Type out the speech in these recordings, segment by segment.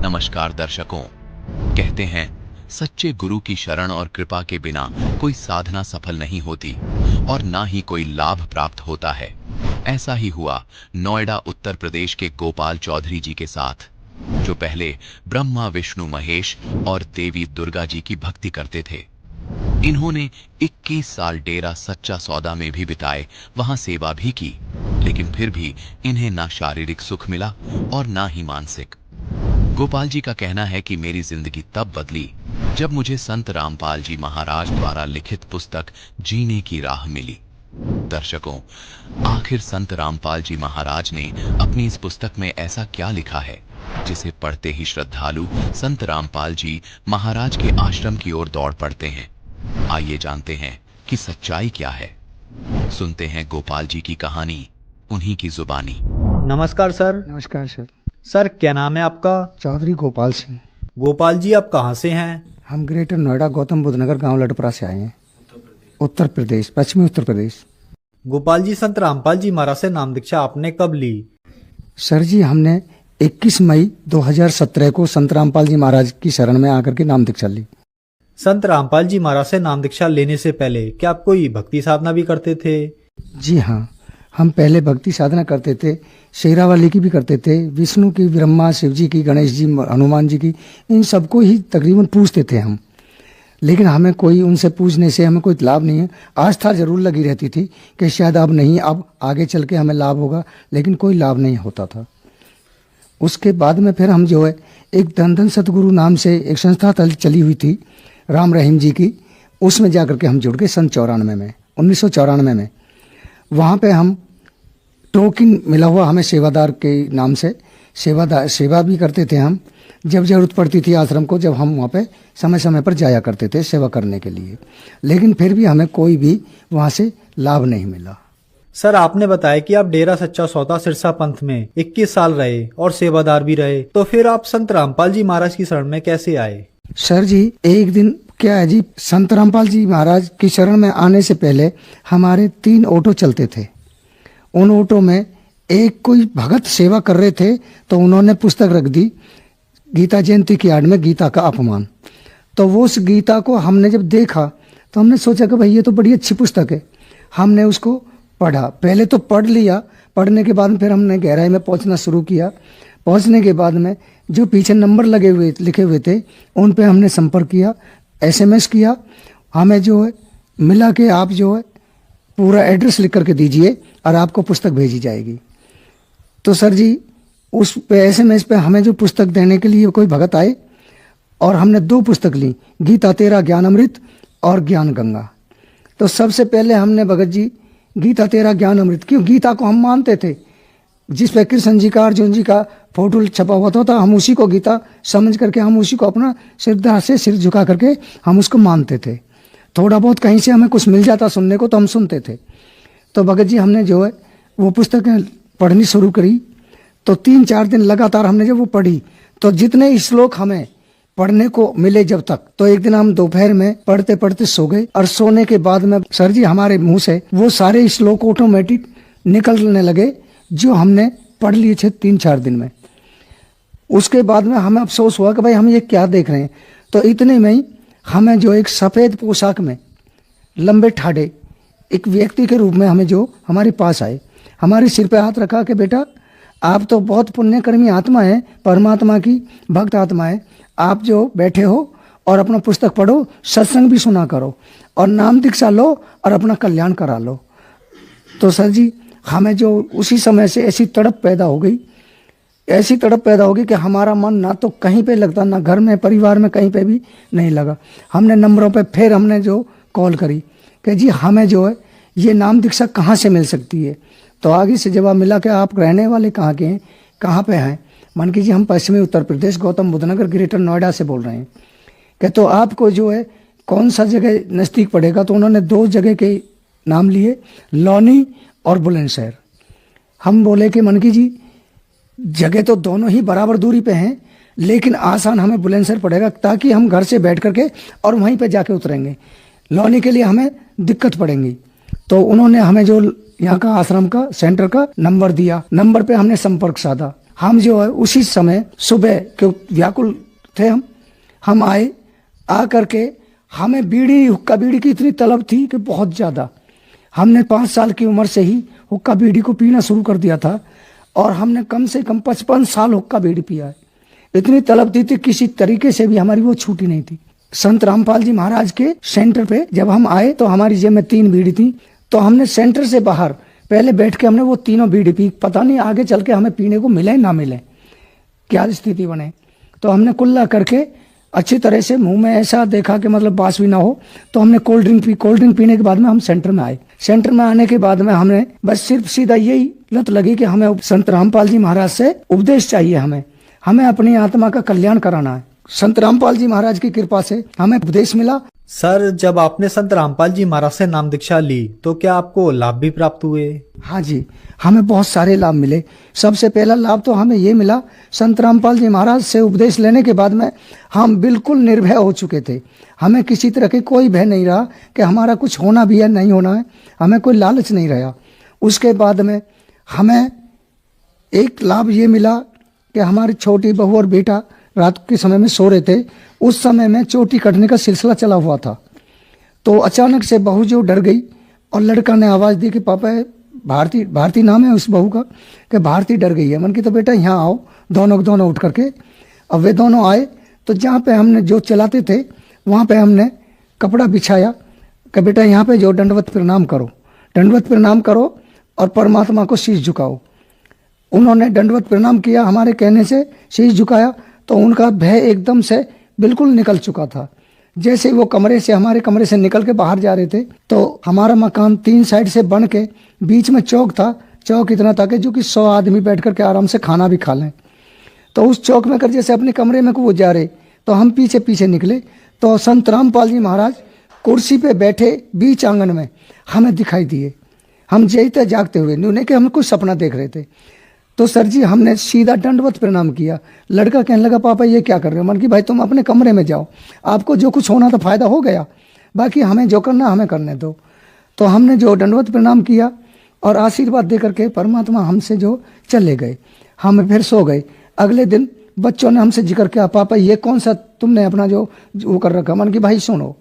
नमस्कार दर्शकों। कहते हैं सच्चे गुरु की शरण और कृपा के बिना कोई साधना सफल नहीं होती और ना ही कोई लाभ प्राप्त होता है। ऐसा ही हुआ नोएडा उत्तर प्रदेश के गोपाल चौधरी जी के साथ, जो पहले ब्रह्मा विष्णु महेश और देवी दुर्गा जी की भक्ति करते थे। इन्होंने 21 साल डेरा सच्चा सौदा में भी बिताए, वहां सेवा भी की, लेकिन फिर भी इन्हें ना शारीरिक सुख मिला और ना ही मानसिक। गोपाल जी का कहना है कि मेरी जिंदगी तब बदली जब मुझे संत रामपाल जी महाराज द्वारा लिखित पुस्तक जीने की राह मिली। दर्शकों, आखिर संत रामपाल जी महाराज ने अपनी इस पुस्तक में ऐसा क्या लिखा है जिसे पढ़ते ही श्रद्धालु संत रामपाल जी महाराज के आश्रम की ओर दौड़ पड़ते हैं। आइए जानते हैं कि सच्चाई क्या है। सुनते हैं गोपाल जी की कहानी, उन्हीं की जुबानी। नमस्कार सर। नमस्कार सर। सर क्या नाम है आपका? चौधरी गोपाल सिंह। गोपाल जी आप कहाँ से हैं? हम ग्रेटर नोएडा गौतम बुद्ध नगर गांव लटपरा से आए हैं, उत्तर प्रदेश, पश्चिमी उत्तर प्रदेश। गोपाल जी, संत रामपाल जी महाराज से नाम दीक्षा आपने कब ली? सर जी, हमने 21 मई 2017 को संत रामपाल जी महाराज की शरण में आकर के नाम दीक्षा ली। संत रामपाल जी महाराज से नाम दीक्षा लेने से पहले क्या आप कोई भक्ति साधना भी करते थे? जी हाँ, हम पहले भक्ति साधना करते थे, शेरावाली की भी करते थे, विष्णु की, ब्रह्मा, शिव जी की, गणेश जी, हनुमान जी की, इन सबको ही तकरीबन पूजते थे हम। लेकिन हमें कोई उनसे पूजने से हमें कोई लाभ नहीं है। आस्था जरूर लगी रहती थी कि शायद अब नहीं, अब आगे चल के हमें लाभ होगा, लेकिन कोई लाभ नहीं होता था। उसके बाद में फिर हम जो है एक धन धन सतगुरु नाम से एक संस्था चली हुई थी राम रहीम जी की, उसमें जाकर के हम जुड़ गए सन 1994 में। वहाँ पे हम टोकन मिला हुआ हमें सेवादार के नाम से सेवा भी करते थे हम। जब जरूरत पड़ती थी आश्रम को, जब हम वहाँ पे समय समय पर जाया करते थे सेवा करने के लिए, लेकिन फिर भी हमें कोई भी वहाँ से लाभ नहीं मिला। सर आपने बताया कि आप डेरा सच्चा सौदा सिरसा पंथ में 21 साल रहे और सेवादार भी रहे, तो फिर आप संत रामपाल जी महाराज की शरण में कैसे आए? सर जी, एक दिन क्या है जी, संत रामपाल जी महाराज की शरण में आने से पहले हमारे 3 ऑटो चलते थे। उन ऑटो में एक कोई भगत सेवा कर रहे थे, तो उन्होंने पुस्तक रख दी गीता जयंती की आड़ में, गीता का अपमान। तो वो उस गीता को हमने जब देखा तो हमने सोचा कि भाई ये तो बड़ी अच्छी पुस्तक है। हमने उसको पढ़ा, पहले तो पढ़ लिया, पढ़ने के बाद फिर हमने गहराई में पहुंचना शुरू किया। पहुंचने के बाद में जो पीछे नंबर लिखे हुए थे उन पे हमने संपर्क किया, SMS किया। हमें जो है मिला कि आप जो है पूरा एड्रेस लिख करके दीजिए और आपको पुस्तक भेजी जाएगी। तो सर जी, उस पे SMS पे हमें जो पुस्तक देने के लिए कोई भगत आए और हमने 2 पुस्तक ली, गीता तेरा ज्ञान अमृत और ज्ञान गंगा। तो सबसे पहले हमने भगत जी गीता तेरा ज्ञान अमृत, क्यों गीता को हम मानते थे, जिस पे कृष्ण जी का, अर्जुन जी का फोटो छपा हुआ था, हम उसी को गीता समझ करके हम उसी को अपना श्रद्धा से सिर झुका करके हम उसको मानते थे। थोड़ा बहुत कहीं से हमें कुछ मिल जाता सुनने को तो हम सुनते थे। तो भगत जी हमने जो है वो पुस्तकें पढ़नी शुरू करी। तो 3-4 दिन लगातार हमने जब वो पढ़ी तो जितने श्लोक हमें पढ़ने को मिले जब तक, तो एक दिन हम दोपहर में पढ़ते पढ़ते सो गए और सोने के बाद में सर जी हमारे मुंह से वो सारे श्लोक ऑटोमेटिक निकलने लगे जो हमने पढ़ लिए थे 3-4 दिन में। उसके बाद में हमें अफसोस हुआ कि भाई हम ये क्या देख रहे हैं। तो इतने में ही हमें जो एक सफ़ेद पोशाक में लंबे ठाड़े एक व्यक्ति के रूप में हमें जो हमारे पास आए, हमारे सिर पे हाथ रखा कि बेटा आप तो बहुत पुण्यकर्मी आत्मा है, परमात्मा की भक्त आत्मा है, आप जो बैठे हो और अपना पुस्तक पढ़ो, सत्संग भी सुना करो और नाम दीक्षा लो और अपना कल्याण करा लो। तो सर जी हमें जो उसी समय से ऐसी तड़प पैदा हो गई कि हमारा मन ना तो कहीं पे लगता, ना घर में, परिवार में, कहीं पे भी नहीं लगा। हमने नंबरों पे फिर हमने जो कॉल करी कि जी हमें जो है ये नाम दीक्षा कहाँ से मिल सकती है। तो आगे से जवाब मिला कि आप रहने वाले कहाँ के हैं, कहाँ पे हैं। मान कीजिए हम पश्चिमी उत्तर प्रदेश गौतम बुद्ध नगर ग्रेटर नोएडा से बोल रहे हैं कि तो आपको जो है कौन सा जगह नज़दीक पड़ेगा। तो उन्होंने 2 जगह के नाम लिए, लौनी और बुलंदशहर। हम बोले कि मन की जी जगह तो दोनों ही बराबर दूरी पे हैं, लेकिन आसान हमें बुलंदशहर पड़ेगा, ताकि हम घर से बैठ करके और वहीं पे जाके उतरेंगे। लौनी के लिए हमें दिक्कत पड़ेगी। तो उन्होंने हमें जो यहाँ का आश्रम का सेंटर का नंबर दिया, नंबर पे हमने संपर्क साधा हम जो है उसी समय सुबह क्यों व्याकुल थे हम आए, आ करके हमें बीड़ी, हुक्का बीड़ी की इतनी तलब थी कि बहुत ज़्यादा। हमने 5 साल की उम्र से ही हुक्का बीड़ी को पीना शुरू कर दिया था और हमने कम से कम 55 साल हुक्का बीड़ी पिया है। इतनी तलब थी किसी तरीके से भी हमारी वो छूटी नहीं थी। संत रामपाल जी महाराज के सेंटर पे जब हम आए तो हमारी जेब में 3 बीड़ी थी, तो हमने सेंटर से बाहर पहले बैठ के हमने वो तीनों बीड़ी पी। पता नहीं आगे चल के हमें पीने को मिले ना मिले, क्या स्थिति बने। तो हमने कुल्ला करके अच्छी तरह से मुंह में ऐसा देखा कि मतलब बास भी ना हो, तो हमने cold drink P. Cold drink पीने के बाद में हम सेंटर में आए। सेंटर में आने के बाद में हमें बस सिर्फ सीधा यही लत लगी कि हमें संत रामपाल जी महाराज से उपदेश चाहिए, हमें अपनी आत्मा का कल्याण कराना है। संत रामपाल जी महाराज की कृपा से हमें उपदेश मिला। सर, जब आपने संत रामपाल जी महाराज से नाम दीक्षा ली तो क्या आपको लाभ भी प्राप्त हुए? हाँ जी, हमें बहुत सारे लाभ मिले। सबसे पहला लाभ तो हमें ये मिला, संत रामपाल जी महाराज से उपदेश लेने के बाद में हम बिल्कुल निर्भय हो चुके थे। हमें किसी तरह के कोई भय नहीं रहा कि हमारा कुछ होना भी है नहीं होना है, हमें कोई लालच नहीं रहा। उसके बाद में हमें एक लाभ ये मिला कि हमारी छोटी बहू और बेटा रात के समय में सो रहे थे। उस समय में चोटी कटने का सिलसिला चला हुआ था, तो अचानक से बहू जो डर गई और लड़का ने आवाज़ दी कि पापा, भारती नाम है उस बहू का, कि भारती डर गई है। मन की तो बेटा यहाँ आओ, दोनों उठ करके। अब वे दोनों आए तो जहाँ पे हमने जो चलाते थे वहाँ पे हमने कपड़ा बिछाया कि बेटा यहाँ पे जो दंडवत प्रणाम करो और परमात्मा को शीश झुकाओ। उन्होंने दंडवत प्रणाम किया, हमारे कहने से शीश झुकाया, तो उनका भय एकदम से बिल्कुल निकल चुका था। जैसे वो हमारे कमरे से निकल के बाहर जा रहे थे, तो हमारा मकान 3 साइड से बन के बीच में चौक था। चौक इतना था कि जो कि 100 आदमी बैठ करके आराम से खाना भी खा लें। तो उस चौक में कर जैसे अपने कमरे में को वो जा रहे, तो हम पीछे निकले, तो संत रामपाल जी महाराज कुर्सी पे बैठे बीच आंगन में हमें दिखाई दिए। हम जैसे जागते हुए, उन्हें कि हम कुछ सपना देख रहे थे। तो सर जी हमने सीधा दंडवत प्रणाम किया। लड़का कहने लगा, पापा ये क्या कर रहे हो? मन की भाई तुम अपने कमरे में जाओ, आपको जो कुछ होना था फायदा हो गया, बाकी हमें जो करना हमें करने दो। तो हमने जो दंडवत प्रणाम किया और आशीर्वाद दे करके परमात्मा हमसे जो चले गए, हम फिर सो गए। अगले दिन बच्चों ने हमसे जिक्र किया, पापा ये कौन सा तुमने अपना जो वो कर रखा? मन की भाई सुनो,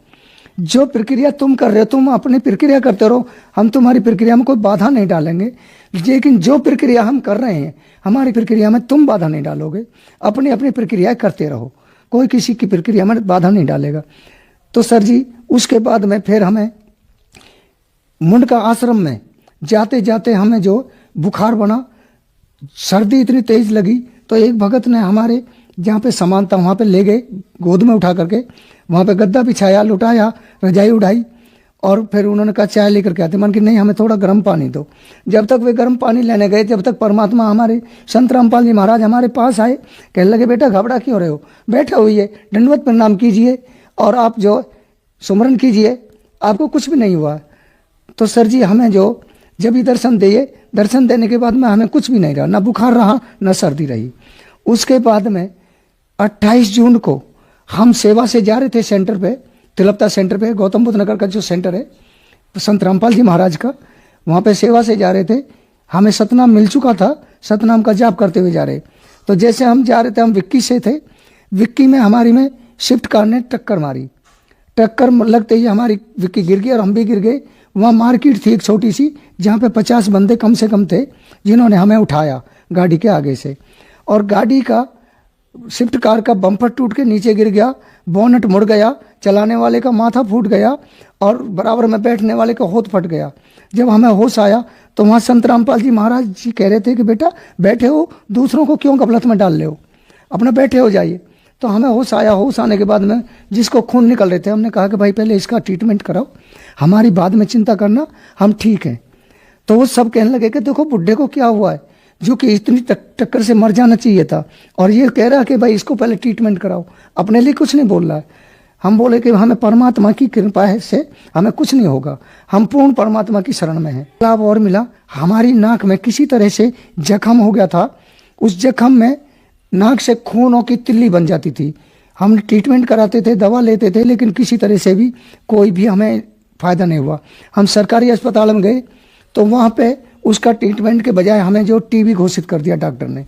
जो प्रक्रिया तुम कर रहे हो तुम अपनी प्रक्रिया करते रहो, हम तुम्हारी प्रक्रिया में कोई बाधा नहीं डालेंगे, लेकिन जो प्रक्रिया हम कर रहे हैं हमारी प्रक्रिया में तुम बाधा नहीं डालोगे। अपनी अपनी प्रक्रिया करते रहो, कोई किसी की प्रक्रिया में बाधा नहीं डालेगा। तो सर जी उसके बाद में फिर हमें मुंडका आश्रम में जाते जाते हमें जो बुखार बना, सर्दी इतनी तेज लगी, तो एक भगत ने हमारे जहाँ पे सामान था वहाँ पे ले गए, गोद में उठा करके वहाँ पे गद्दा बिछाया, लुटाया, रजाई उड़ाई और फिर उन्होंने कहा चाय लेकर के आते। मन की नहीं, हमें थोड़ा गर्म पानी दो। जब तक वे गर्म पानी लेने गए जब तक परमात्मा हमारे संत रामपाल जी महाराज हमारे पास आए। कहने लगे, बेटा घबरा क्यों रहे हो, बैठे हुए दंडवत प्रणाम कीजिए और आप जो सुमरन कीजिए, आपको कुछ भी नहीं हुआ। तो सर जी हमें जो जब ही दर्शन देने के बाद में हमें कुछ भी नहीं रहा, ना बुखार रहा ना सर्दी रही। उसके बाद में 28 जून को हम सेवा से जा रहे थे सेंटर पे, तिलपता सेंटर पे, गौतम बुद्ध नगर का जो सेंटर है संत रामपाल जी महाराज का, वहाँ पे सेवा से जा रहे थे। हमें सतनाम मिल चुका था, सतनाम का जाप करते हुए जा रहे। तो जैसे हम जा रहे थे, हम विक्की से थे, विक्की में हमारी में शिफ्ट कार ने टक्कर मारी। टक्कर लगते ही हमारी विक्की गिर गई और हम भी गिर गए। वहाँ मार्केट थी एक छोटी सी, जहाँ पे 50 बंदे कम से कम थे, जिन्होंने हमें उठाया गाड़ी के आगे से, और गाड़ी का स्विफ्ट कार का बम्पर टूट के नीचे गिर गया, बोनट मुड़ गया, चलाने वाले का माथा फूट गया और बराबर में बैठने वाले का होठ फट गया। जब हमें होश आया तो वहाँ संत रामपाल जी महाराज जी कह रहे थे कि बेटा बैठे हो, दूसरों को क्यों गफलत में डाल रहे हो, अपना बैठे हो जाइए। तो हमें होश आया। होश आने के बाद में जिसको खून निकल रहे थे, हमने कहा कि भाई पहले इसका ट्रीटमेंट कराओ, हमारी बाद में चिंता करना, हम ठीक हैं। तो वो सब कहने लगे कि देखो बुढ़े को क्या हुआ है, जो कि इतनी टक्कर से मर जाना चाहिए था, और ये कह रहा है कि भाई इसको पहले ट्रीटमेंट कराओ, अपने लिए कुछ नहीं बोल रहा है। हम बोले कि हमें परमात्मा की कृपा है से हमें कुछ नहीं होगा, हम पूर्ण परमात्मा की शरण में हैं। लाभ और मिला, हमारी नाक में किसी तरह से जख्म हो गया था, उस जख्म में नाक से खूनों की तिल्ली बन जाती थी। हम ट्रीटमेंट कराते थे, दवा लेते थे, लेकिन किसी तरह से भी कोई भी हमें फ़ायदा नहीं हुआ। हम सरकारी अस्पताल में गए तो वहाँ पे उसका ट्रीटमेंट के बजाय हमें जो टीबी घोषित कर दिया डॉक्टर ने।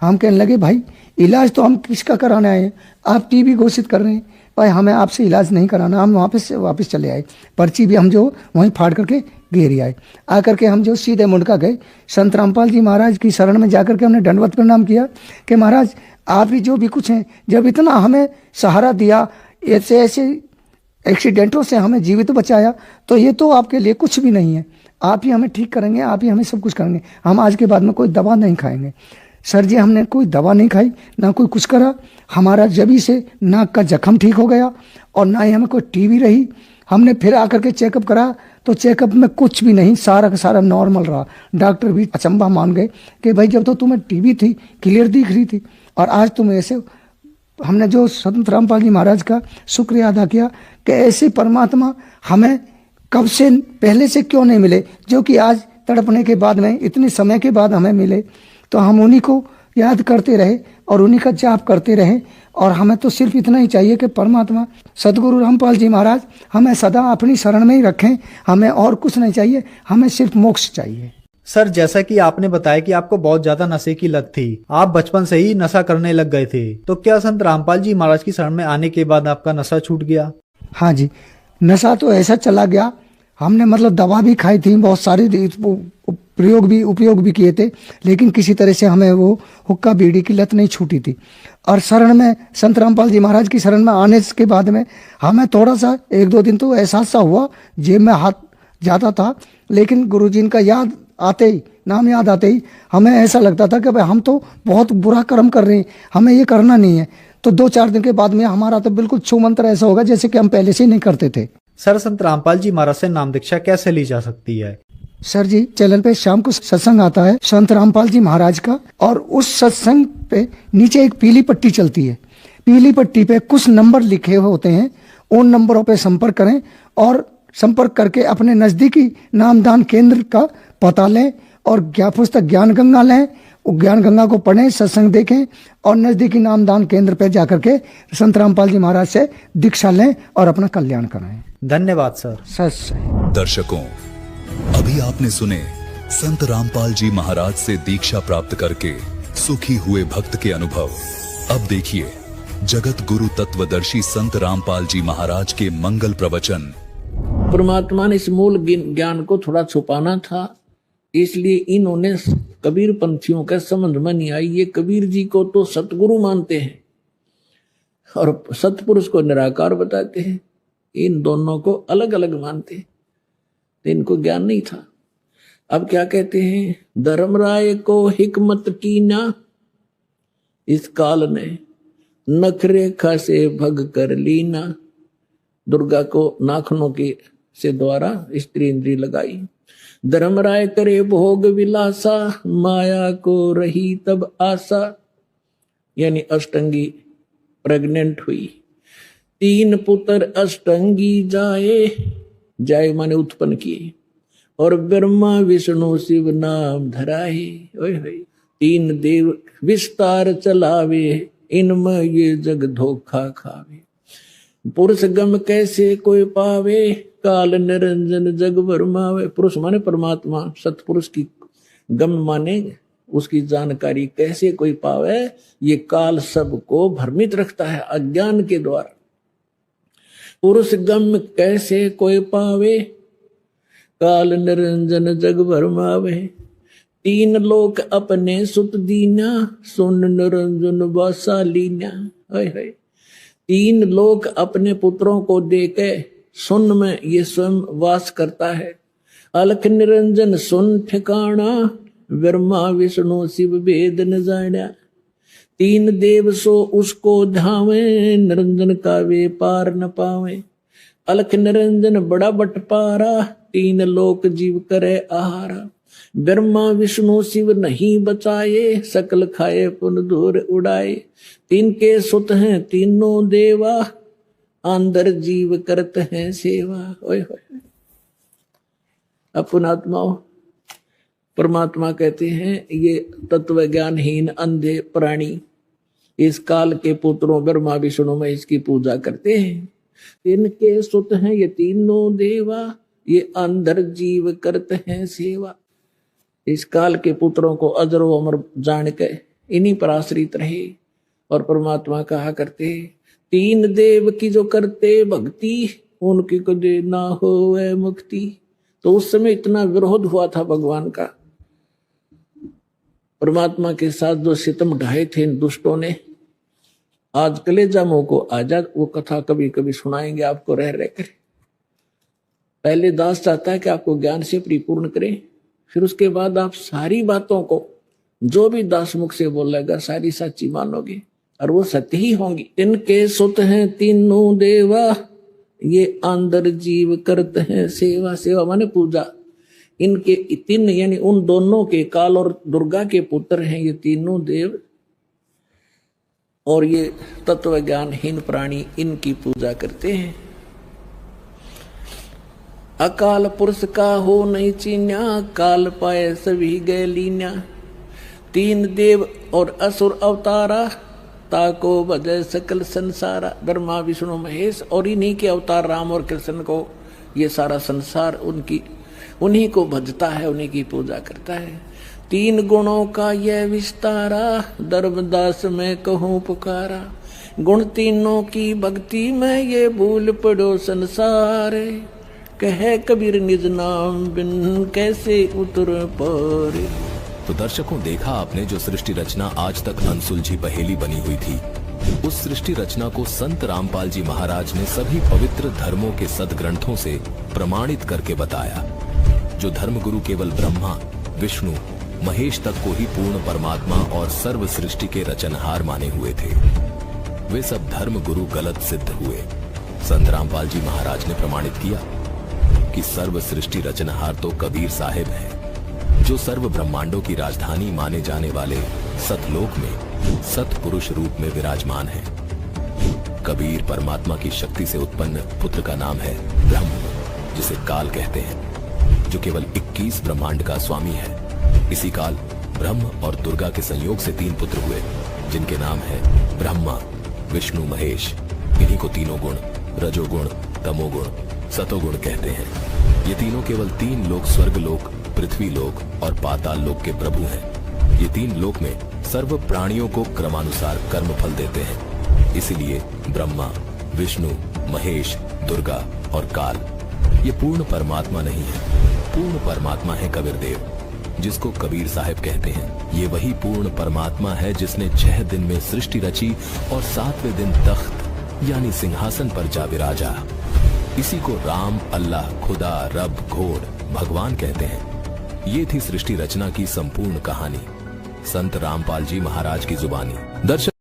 हम कहने लगे भाई इलाज तो हम किसका कराने आए हैं, आप टीबी घोषित कर रहे हैं, भाई हमें आपसे इलाज नहीं कराना। हम वापस चले आए, पर्ची भी हम जो वहीं फाड़ करके घेरी आए। आकर के हम जो सीधे मुंडका गए, संत रामपाल जी महाराज की शरण में जाकर के हमने दंडवत प्रणाम किया कि महाराज आप ही जो भी कुछ हैं, जब इतना हमें सहारा दिया, ऐसे ऐसे एक्सीडेंटों से हमें जीवित बचाया, तो ये तो आपके लिए कुछ भी नहीं है, आप ही हमें ठीक करेंगे, आप ही हमें सब कुछ करेंगे, हम आज के बाद में कोई दवा नहीं खाएंगे। सर जी हमने कोई दवा नहीं खाई, ना कोई कुछ करा, हमारा जबी से नाक का जख्म ठीक हो गया और ना ही हमें कोई टीबी रही। हमने फिर आकर के चेकअप करा तो चेकअप में कुछ भी नहीं, सारा का सारा नॉर्मल रहा। डॉक्टर भी अचंभा मान गए कि भाई जब तो तुम्हें टीबी थी क्लियर दिख रही थी और आज तुम ऐसे। हमने जो संत रामपाल जी महाराज का शुक्रिया अदा किया कि ऐसे परमात्मा हमें कब से पहले से क्यों नहीं मिले, जो कि आज तड़पने के बाद में इतने समय के बाद हमें मिले। तो हम उन्हीं को याद करते रहे और उन्हीं का जाप करते रहे और हमें तो सिर्फ इतना ही चाहिए कि परमात्मा सदगुरु रामपाल जी महाराज हमें सदा अपनी शरण में ही रखें, हमें और कुछ नहीं चाहिए, हमें सिर्फ मोक्ष चाहिए। सर जैसा कि आपने बताया कि आपको बहुत ज्यादा नशे की लत थी, आप बचपन से ही नशा करने लग गए थे, तो क्या संत रामपाल जी महाराज की शरण में आने के बाद आपका नशा छूट गया? हाँ जी, नशा तो ऐसा चला गया, हमने मतलब दवा भी खाई थी, बहुत सारे उपयोग भी किए थे, लेकिन किसी तरह से हमें वो हुक्का बीड़ी की लत नहीं छूटी थी। और शरण में संत रामपाल जी महाराज की शरण में आने के बाद में हमें थोड़ा सा 1-2 दिन तो एहसास सा हुआ, जेब में हाथ जाता था, लेकिन गुरुजी का याद आते ही, नाम याद आते ही हमें ऐसा लगता था कि भाई हम तो बहुत बुरा कर्म कर रहे हैं, हमें ये करना नहीं है। तो 2-4 दिन के बाद में हमारा तो बिल्कुल छू मंत्र ऐसा होगा जैसे कि हम पहले से ही नहीं करते थे। सर संत रामपाल जी महाराज से नाम दीक्षा कैसे ली जा सकती है? सर जी चैनल पे शाम को सत्संग आता है संत रामपाल जी महाराज का, और उस सत्संग पे नीचे एक पीली पट्टी चलती है, पीली पट्टी पे कुछ नंबर लिखे हुए होते हैं, उन नंबरों पे संपर्क करें और संपर्क करके अपने नजदीकी नामदान केंद्र का पता लें और पुस्तक ज्ञान गंगा लें, ज्ञान गंगा को पढ़ें, सत्संग देखें और नजदीकी नामदान केंद्र पे जाकर के संत रामपाल जी महाराज से दीक्षा लें और अपना कल्याण कराएं। धन्यवाद सर। दर्शकों, अभी आपने सुने संत रामपाल जी महाराज से दीक्षा प्राप्त करके सुखी हुए भक्त के अनुभव। अब देखिए जगत गुरु तत्वदर्शी संत रामपाल जी महाराज के मंगल प्रवचन। परमात्मा ने इस मूल ज्ञान को थोड़ा छुपाना था, इसलिए इन्होंने कबीर पंथियों के समझ में नहीं आई। ये कबीर जी को तो सतगुरु मानते हैं और सतपुरुष को निराकार बताते हैं, इन दोनों को अलग अलग मानते हैं, तो इनको ज्ञान नहीं था। अब क्या कहते हैं, धर्मराय को हिकमत की ना, इस काल ने नख रेखा से भग कर लीना। दुर्गा को नाखनों की से द्वारा स्त्री इंद्री लगाई। धर्मराय करे भोग विलासा, माया को रही तब आशा। यानी अष्टंगी प्रेग्नेंट हुई, 3 पुत्र अष्टंगी जाए, जाए माने उत्पन्न किए, और ब्रह्मा विष्णु शिव नाम धराए। 3 देव विस्तार चलावे, इनमें ये जग धोखा खावे। पुरुष गम कैसे कोई पावे, काल निरंजन जग भरमावे। पुरुष माने परमात्मा, सतपुरुष की गम माने उसकी जानकारी कैसे कोई पावे, ये काल सबको भ्रमित रखता है अज्ञान के द्वारा। पुरुष गम कैसे कोई पावे, काल निरंजन जग भरमावे। 3 लोक अपने सुत दीना, सुन निरंजन वासा लीना। 3 लोक अपने पुत्रों को देके सुन में ये स्वयं वास करता है। अलख निरंजन सुन ठिकाना, ब्रह्मा विष्णु शिव वेद न जाना। 3 देव सो उसको धावे, निरंजन का वे पार न पावे। अलख निरंजन बड़ा बटपारा, 3 लोक जीव करे आहारा। ब्रह्मा विष्णु शिव नहीं बचाए, सकल खाए पुन दूर उड़ाए। 3 के सुत हैं तीनों देवा, अंदर जीव करते हैं सेवा। अपनात्माओं, परमात्मा कहते हैं ये तत्व ज्ञानहीन अंधे प्राणी इस काल के पुत्रों ब्रह्मा विष्णु में इसकी पूजा करते हैं। इनके सुत हैं ये तीनों देवा, ये अंदर जीव करते हैं सेवा। इस काल के पुत्रों को अजर अमर जान के इन्हीं पर आश्रित रहे। और परमात्मा कहा करते, तीन देव की जो करते भक्ति, उनकी कदे ना होवे मुक्ति। तो उस समय इतना विरोध हुआ था भगवान का, परमात्मा के साथ जो सितम ढाए थे इन दुष्टों ने। आज कलेजा मुंह को आजाद, वो कथा कभी कभी सुनाएंगे आपको रह रह कर। पहले दास चाहता है कि आपको ज्ञान से परिपूर्ण करें, फिर उसके बाद आप सारी बातों को जो भी दास मुख से बोलेगा सारी सच्ची मानोगे और वो सत्य ही होंगी। इनके सुत हैं तीनों देवा, ये अंदर जीव करते हैं सेवा। सेवा माने पूजा। इनके तीन यानी उन दोनों के, काल और दुर्गा के पुत्र हैं ये तीनों देव। और ये तत्व ज्ञानहीन प्राणी इनकी पूजा करते हैं। अकाल पुरुष का हो नहीं चीन्या, काल पाए सभी गए लीन्या। तीन देव और असुर अवतारा, ताको बजय सकल संसारा। ब्रह्मा विष्णु महेश और इन्हीं के अवतार राम और कृष्ण को ये सारा संसार उन्हीं को भजता है, उन्हीं की पूजा करता है। तीन गुणों का यह विस्तारा, धर्मदास में कहूँ पुकारा। गुण तीनों की भक्ति में ये भूल पड़ो संसार। कहे कबीर निज नाम बिन कैसे उतर पारे। तो दर्शकों, देखा आपने जो सृष्टि रचना आज तक अनसुलझी पहेली बनी हुई थी, उस सृष्टि रचना को संत रामपाल जी महाराज ने सभी पवित्र धर्मों के सदग्रंथों से प्रमाणित करके बताया। जो धर्मगुरु केवल ब्रह्मा विष्णु महेश तक को ही पूर्ण परमात्मा और सर्व सृष्टि के रचनहार माने हुए थे, वे सब धर्मगुरु गलत सिद्ध हुए। संत रामपाल जी महाराज ने प्रमाणित किया कि सर्व सृष्टि रचनहार तो कबीर साहिब हैं, जो सर्व ब्रह्मांडों की राजधानी माने जाने वाले सतलोक में सतपुरुष रूप में विराजमान है। कबीर परमात्मा की शक्ति से उत्पन्न पुत्र का नाम है ब्रह्म, जिसे काल कहते हैं, जो केवल 21 ब्रह्मांड का स्वामी है। इसी काल ब्रह्म और दुर्गा के संयोग से तीन पुत्र हुए, जिनके नाम है ब्रह्मा विष्णु महेश। इन्हीं को तीनों गुण रजोगुण तमोगुण सतोगुण कहते हैं। ये तीनों केवल तीन लोक, स्वर्ग लोक, पृथ्वी लोक और पाताल लोक के प्रभु हैं। ये तीन लोक में सर्व प्राणियों को क्रमानुसार कर्म फल देते हैं। इसीलिए ब्रह्मा विष्णु महेश दुर्गा और काल ये पूर्ण परमात्मा नहीं है। पूर्ण परमात्मा है कबीर देव, जिसको कबीर साहिब कहते हैं। ये वही पूर्ण परमात्मा है जिसने 6 दिन में सृष्टि रची और 7वें दिन तख्त यानी सिंहासन पर जा विराजा। इसी को राम, अल्लाह, खुदा, रब, घोड़, भगवान कहते हैं। ये थी सृष्टि रचना की संपूर्ण कहानी, संत रामपाल जी महाराज की जुबानी। दर्शक